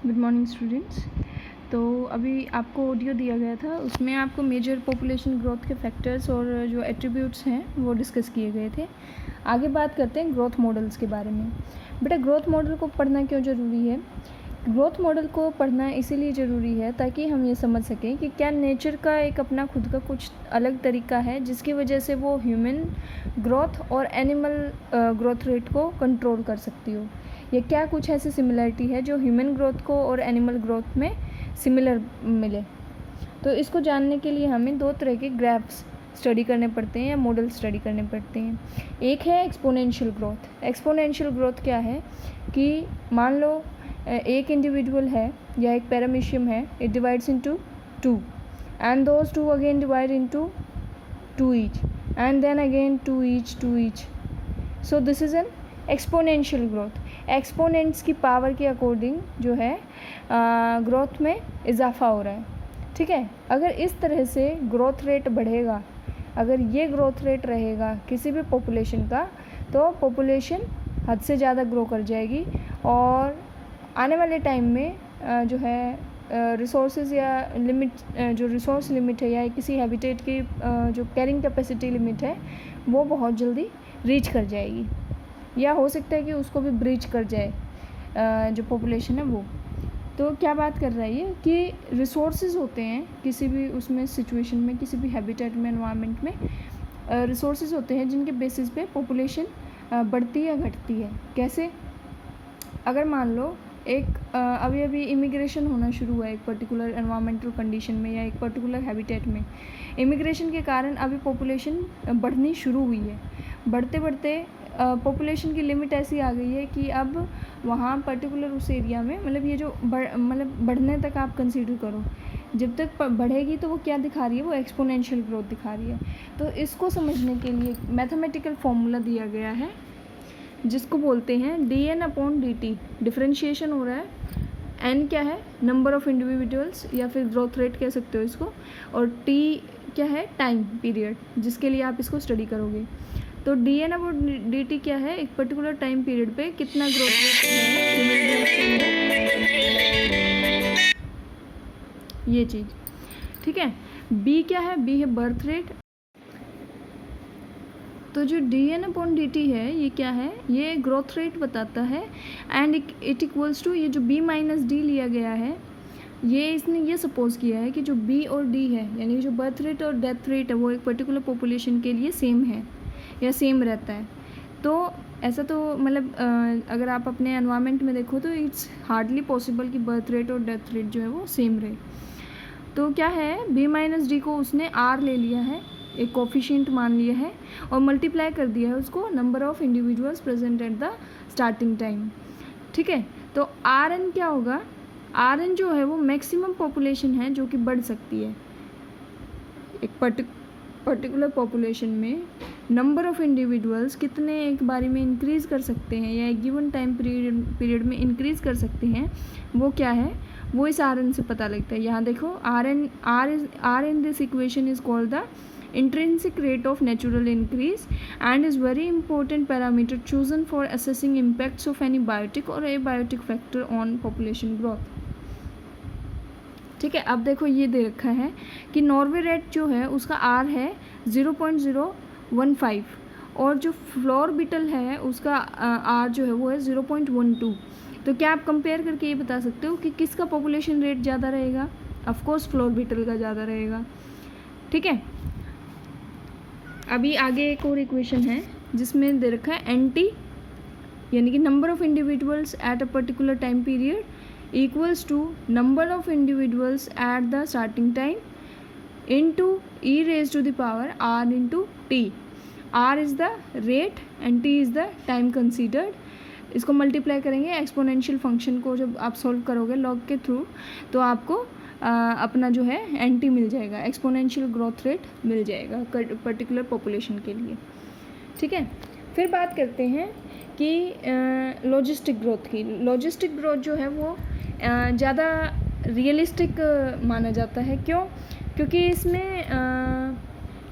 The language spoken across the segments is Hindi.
Good morning students. तो अभी आपको ऑडियो दिया गया था, उसमें आपको मेजर पॉपुलेशन ग्रोथ के फैक्टर्स और जो एट्रीब्यूट्स हैं वो डिस्कस किए गए थे। आगे बात करते हैं ग्रोथ मॉडल्स के बारे में। बेटा, ग्रोथ मॉडल को पढ़ना क्यों ज़रूरी है? ग्रोथ मॉडल को पढ़ना इसीलिए ज़रूरी है ताकि हम ये समझ सकें कि क्या नेचर का एक अपना खुद का कुछ अलग तरीका है जिसकी वजह से वो ह्यूमन ग्रोथ और एनिमल ग्रोथ रेट को कंट्रोल कर सकती हो, या क्या कुछ ऐसी सिमिलरिटी है जो ह्यूमन ग्रोथ को और एनिमल ग्रोथ में सिमिलर मिले। तो इसको जानने के लिए हमें दो तरह के ग्राफ्स स्टडी करने पड़ते हैं या मॉडल स्टडी करने पड़ते हैं। एक है एक्सपोनेंशियल ग्रोथ। एक्सपोनेंशियल ग्रोथ क्या है कि मान लो एक इंडिविजुअल है या एक पैरामीशियम है, it divides into 2 and those 2 again divide into 2 each and then again 2 each. So this is an exponential growth. Exponents की पावर के अकॉर्डिंग जो है ग्रोथ में इजाफा हो रहा है। ठीक है, अगर इस तरह से ग्रोथ रेट बढ़ेगा, अगर ये ग्रोथ रेट रहेगा किसी भी पॉपुलेशन का, तो पॉपुलेशन हद से ज़्यादा ग्रो कर जाएगी और आने वाले टाइम में जो है रिसोर्सेज या लिमिट, जो रिसोर्स लिमिट है या किसी हैबिटेट की जो कैरिंग कैपेसिटी लिमिट है वो बहुत जल्दी रीच कर जाएगी, या हो सकता है कि उसको भी ब्रीच कर जाए जो पॉपुलेशन है वो। तो क्या बात कर रहा है ये कि रिसोर्सेज होते हैं किसी भी उसमें सिचुएशन में, किसी भी हैबिटेट में, एनवायरनमेंट में रिसोर्सेज होते हैं जिनके बेसिस पे पॉपुलेशन बढ़ती या घटती है। कैसे? अगर मान लो एक अभी इमिग्रेशन होना शुरू हुआ है एक पर्टिकुलर एनवायरमेंटल कंडीशन में या एक पर्टिकुलर हैबिटेट में, इमिग्रेशन के कारण अभी पॉपुलेशन बढ़नी शुरू हुई है। बढ़ते बढ़ते पॉपुलेशन की लिमिट ऐसी आ गई है कि अब वहाँ पर्टिकुलर उस एरिया में, मतलब ये जो बढ़ने तक आप कंसीडर करो, जब तक बढ़ेगी तो वो क्या दिखा रही है, वो एक्सपोनेंशियल ग्रोथ दिखा रही है। तो इसको समझने के लिए मैथमेटिकल फॉर्मूला दिया गया है जिसको बोलते हैं dn/dt। डिफरेंशिएशन हो रहा है। n क्या है? नंबर ऑफ़ इंडिविजुअल्स या फिर ग्रोथ रेट कह सकते हो इसको, और t क्या है? टाइम पीरियड जिसके लिए आप इसको स्टडी करोगे। तो dn/dt क्या है? एक पर्टिकुलर टाइम पीरियड पे कितना ग्रोथ रेट है, ये चीज़। ठीक है। b क्या है? b है बर्थ रेट। तो जो dn/dt है ये क्या है? ये ग्रोथ रेट बताता है एंड इट इक्वल्स टू, ये जो b माइनस डी लिया गया है, ये इसने ये सपोज किया है कि जो b और d है, यानी जो बर्थ रेट और डेथ रेट है, वो एक पर्टिकुलर पॉपुलेशन के लिए सेम है या सेम रहता है। तो ऐसा तो मतलब अगर आप अपने एनवायरनमेंट में देखो तो इट्स हार्डली पॉसिबल कि बर्थ रेट और डेथ रेट जो है वो सेम रहे। तो क्या है, b माइनस डी को उसने r ले लिया है, एक कोफिशिएंट मान लिया है और मल्टीप्लाई कर दिया है उसको number of individuals present at the starting time. ठीक है। तो rn क्या होगा? rn जो है वो मैक्सिमम पॉपुलेशन है जो कि बढ़ सकती है। एक पर्टिकुलर पॉपुलेशन में नंबर ऑफ़ इंडिविजुअल्स कितने एक बारी में इंक्रीज़ कर सकते हैं या एक गिवन टाइम पीरियड में इंक्रीज़ कर सकते हैं, वो क्या है, वो इस rn से पता लगता है। यहाँ देखो, r in this equation is called the intrinsic rate of natural increase and is very important parameter chosen for assessing impacts of any biotic or abiotic factor on population growth। ठीक है। अब देखो ये दे रखा है कि नॉर्वे रेट जो है उसका r है 0.015 और जो फ्लोर बीटल है उसका r जो है वो है 0.12। तो क्या आप कंपेयर करके ये बता सकते हो कि किसका पॉपुलेशन रेट ज़्यादा रहेगा? ऑफकोर्स फ्लोर बीटल का ज़्यादा रहेगा। ठीक है। अभी आगे एक और इक्वेशन है जिसमें दे रखा है NT, यानी कि number of individuals at a particular time period equals to number of individuals at the starting time into e raised to the power r into t। r is the rate and t is the time considered. इसको मल्टीप्लाई करेंगे एक्सपोनेंशियल फंक्शन को, जब आप सॉल्व करोगे लॉग के थ्रू, तो आपको अपना जो है NT मिल जाएगा, एक्सपोनेंशियल ग्रोथ रेट मिल जाएगा पर्टिकुलर पॉपुलेशन के लिए। ठीक है। फिर बात करते हैं कि लॉजिस्टिक ग्रोथ की। लॉजिस्टिक ग्रोथ जो है वो ज़्यादा रियलिस्टिक माना जाता है। क्यों? क्योंकि इसमें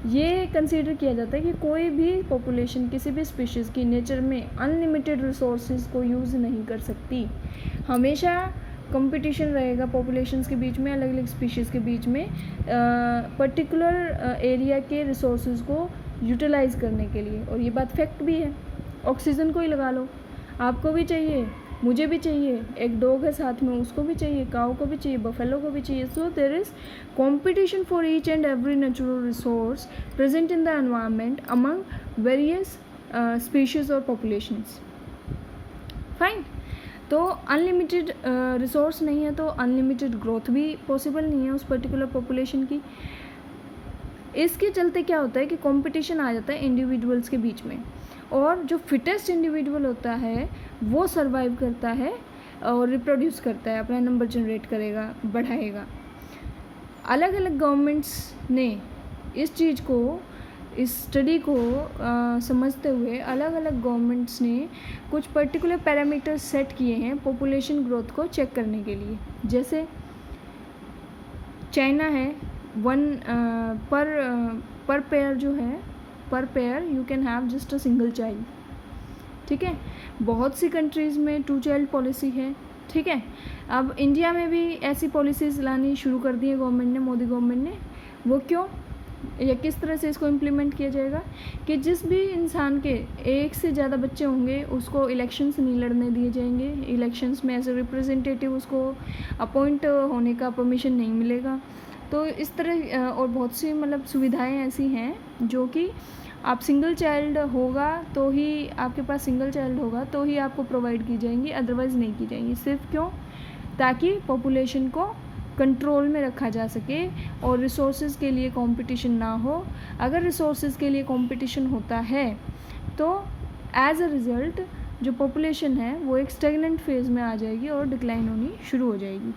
ये कंसीडर किया जाता है कि कोई भी पॉपुलेशन किसी भी स्पीशीज़ की नेचर में अनलिमिटेड रिसोर्सेज को यूज़ नहीं कर सकती। हमेशा कंपटीशन रहेगा पॉपुलेशंस के बीच में, अलग अलग स्पीशीज़ के बीच में पर्टिकुलर एरिया के रिसोर्सेज को यूटिलाइज़ करने के लिए। और ये बात फैक्ट भी है। ऑक्सीजन को ही लगा लो, आपको भी चाहिए, मुझे भी चाहिए, एक डॉग है साथ में उसको भी चाहिए, काऊ को भी चाहिए, बफेलो को भी चाहिए। So there is competition for each and every natural resource present in the environment among various species और पॉपुलेशंस। फाइन। तो अनलिमिटेड रिसोर्स नहीं है तो अनलिमिटेड ग्रोथ भी पॉसिबल नहीं है उस पर्टिकुलर पॉपुलेशन की। इसके चलते क्या होता है कि कंपटीशन आ जाता है इंडिविजुअल्स के बीच में, और जो फिटेस्ट इंडिविजुअल होता है वो सर्वाइव करता है और रिप्रोड्यूस करता है, अपना नंबर जनरेट करेगा, बढ़ाएगा। अलग अलग गवर्नमेंट्स ने इस चीज़ को, इस स्टडी को समझते हुए अलग अलग गवर्नमेंट्स ने कुछ पर्टिकुलर पैरामीटर्स सेट किए हैं पॉपुलेशन ग्रोथ को चेक करने के लिए। जैसे चाइना है, पर पेयर जो है, पर pair you can have just a single child. ठीक है, बहुत सी कंट्रीज़ में 2 चाइल्ड पॉलिसी है। ठीक है, अब इंडिया में भी ऐसी पॉलिसीज़ लानी शुरू कर दी है गवर्नमेंट ने, मोदी गवर्नमेंट ने। वो क्यों या किस तरह से इसको इम्प्लीमेंट किया जाएगा कि जिस भी इंसान के एक से ज़्यादा बच्चे होंगे उसको इलेक्शंस नहीं लड़ने दिए जाएंगे, इलेक्शंस में एज ए रिप्रेजेंटेटिव उसको अपॉइंट होने का परमिशन नहीं मिलेगा। तो इस तरह और बहुत सी मतलब सुविधाएं ऐसी हैं जो कि आप सिंगल चाइल्ड होगा तो ही, आपके पास सिंगल चाइल्ड होगा तो ही आपको प्रोवाइड की जाएंगी, अदरवाइज़ नहीं की जाएंगी। सिर्फ क्यों? ताकि पॉपुलेशन को कंट्रोल में रखा जा सके और रिसोर्सेज के लिए कंपटीशन ना हो। अगर रिसोर्सेज के लिए कंपटीशन होता है तो एज अ रिज़ल्ट जो पॉपुलेशन है वो एक स्टेगनेंट फेज़ में आ जाएगी और डिक्लाइन होनी शुरू हो जाएगी।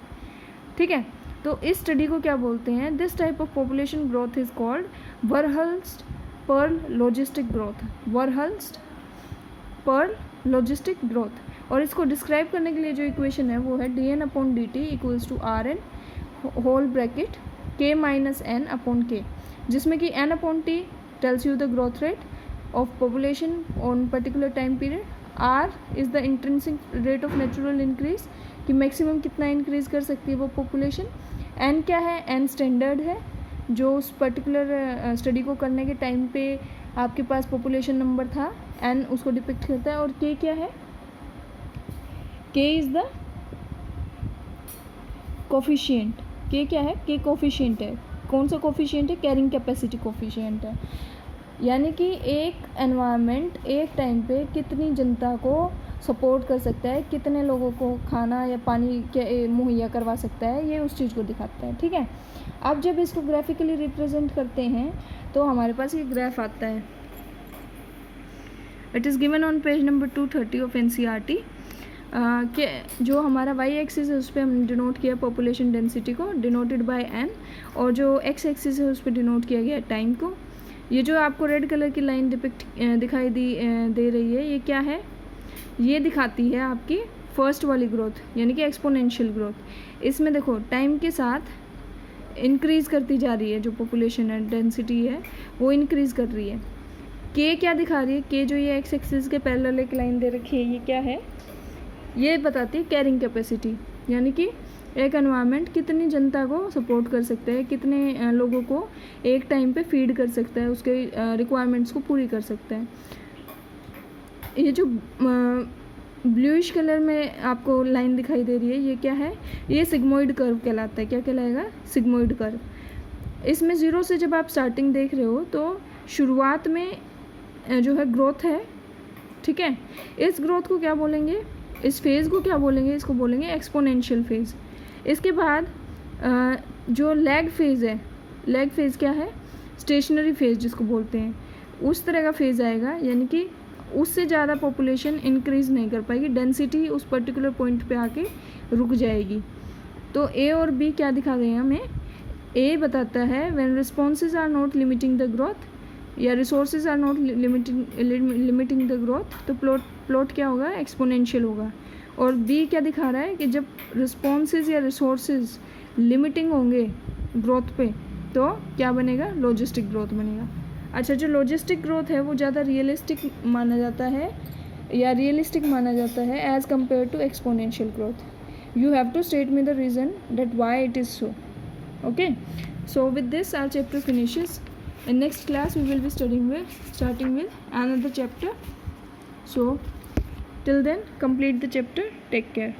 ठीक है, तो इस स्टडी को क्या बोलते हैं? This type of population growth is called Verhulst Pearl logistic growth. Verhulst Pearl logistic growth. और इसको डिस्क्राइब करने के लिए जो इक्वेशन है वो है dn/dt equals to Rn whole bracket k minus n upon k, जिसमें कि n/t tells you the growth rate of population on particular time period, r is the intrinsic rate of natural increase कि मैक्सिमम कितना इंक्रीज कर सकती है वो पॉपुलेशन, n क्या है? n स्टैंडर्ड है जो उस पर्टिकुलर स्टडी को करने के टाइम पे आपके पास पॉपुलेशन नंबर था, n उसको डिपिक्ट करता है। और k क्या है? k is the coefficient. k क्या है? k कोफिशिएंट है। कौन सा कोफिशिएंट है? कैरिंग कैपेसिटी कोफिशिएंट है। यानी कि एक एनवायरनमेंट एक टाइम पे कितनी जनता को सपोर्ट कर सकता है, कितने लोगों को खाना या पानी के मुहैया करवा सकता है, ये उस चीज़ को दिखाता है। ठीक है, अब जब इसको ग्राफिकली रिप्रेजेंट करते हैं तो हमारे पास ये ग्राफ आता है। It is given on page number 230 of NCERT कि जो हमारा वाई एक्सिस है उस पर हमने डिनोट किया पॉपुलेशन डेंसिटी को, डिनोटेड बाय n, और जो एक्स एक्सिस है उस पर डिनोट किया गया टाइम को। ये जो आपको रेड कलर की लाइन दिखाई दे रही है, ये क्या है? ये दिखाती है आपकी फर्स्ट वाली ग्रोथ, यानी कि एक्सपोनेंशियल ग्रोथ। इसमें देखो टाइम के साथ इंक्रीज़ करती जा रही है, जो पॉपुलेशन है डेंसिटी है वो इंक्रीज़ कर रही है। के क्या दिखा रही है? के जो ये एक्स एक्सिस के पैरेलल एक लाइन दे रखी है, ये क्या है? ये बताती है कैरिंग कैपेसिटी, यानी कि एक एनवायरनमेंट कितनी जनता को सपोर्ट कर सकता है, कितने लोगों को एक टाइम पे फीड कर सकता है, उसके रिक्वायरमेंट्स को पूरी कर सकता है। ये जो ब्लूइश कलर में आपको लाइन दिखाई दे रही है, ये क्या है? ये सिग्मोइड कर्व कहलाता है। क्या कहलाएगा? Sigmoid curve. इसमें 0 से जब आप स्टार्टिंग देख रहे हो तो शुरुआत में जो है ग्रोथ है। ठीक है, इस ग्रोथ को क्या बोलेंगे? इस फेज़ को क्या बोलेंगे? इसको बोलेंगे एक्सपोनेंशियल फेज़। इसके बाद जो लैग फेज़ है, लैग फेज़ क्या है? स्टेशनरी फेज़ जिसको बोलते हैं, उस तरह का फेज़ आएगा, यानी कि उससे ज़्यादा पॉपुलेशन इंक्रीज़ नहीं कर पाएगी, डेंसिटी उस पर्टिकुलर पॉइंट पे आके रुक जाएगी। तो ए और बी क्या दिखा गए हमें? ए बताता है when responses are not limiting the growth या resources are not limiting the growth, तो प्लॉट क्या होगा? एक्सपोनेंशियल होगा। और बी क्या दिखा रहा है कि जब रिस्पॉन्सेज या रिसोर्सेज लिमिटिंग होंगे ग्रोथ पे तो क्या बनेगा? लॉजिस्टिक ग्रोथ बनेगा। अच्छा, जो लॉजिस्टिक ग्रोथ है वो ज़्यादा रियलिस्टिक माना जाता है as compare to exponential growth. you have to state me the reason that why it is so. Okay, so with this our chapter finishes. In next class we will be starting with another chapter. So till then, complete the chapter. Take care.